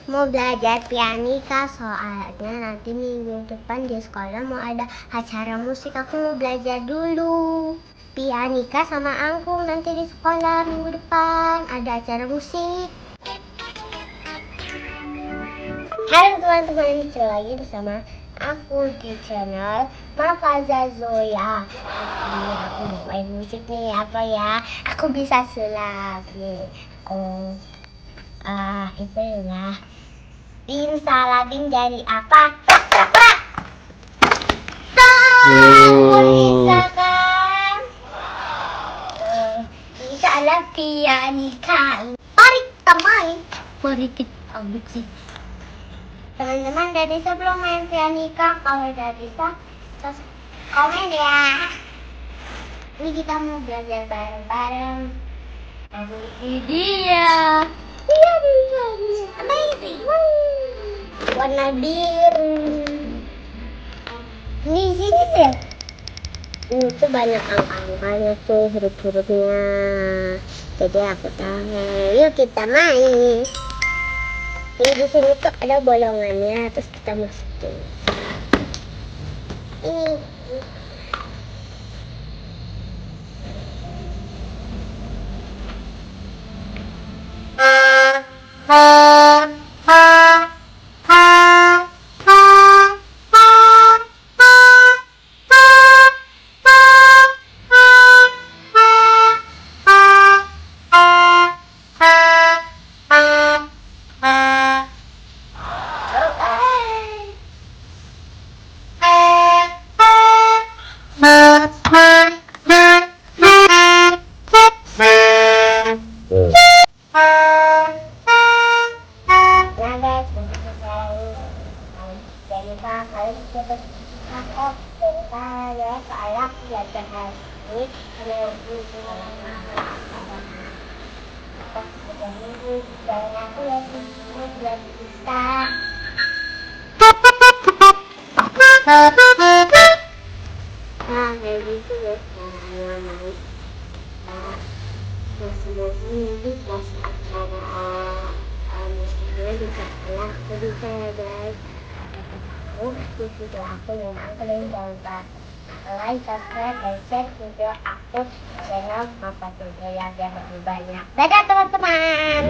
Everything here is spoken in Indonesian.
mau belajar pianika soalnya nanti minggu depan di sekolah mau ada acara musik. Aku mau belajar dulu pianika sama angklung nanti di sekolah minggu depan ada acara musik. Halo teman-teman, kembali lagi bersama aku di channel Mafaza Zoya. Aku mau main musik nih, apa ya? Aku bisa sulap nih. Itu ya. Bin salabin dari apa? Aku bisa kan? Bisa lah pianika. Mari kita main. Mari kita ambil sih. Teman-teman dari sebelum main pianika, kalau udah bisa, terus komen ya. Ini kita mau belajar bareng-bareng. Ini dia. Amazing. Warna biru. Ini sini deh. Itu banyak angka-angkanya tuh, huruf-hurufnya. Jadi aku tahu. Yuk kita main. Jadi di sini tuh ada bolongannya, terus kita masukin. Ini. Like, subscribe, dan share video aku channel Mafaza Zoya biar lebih banyak. Dadah teman-teman.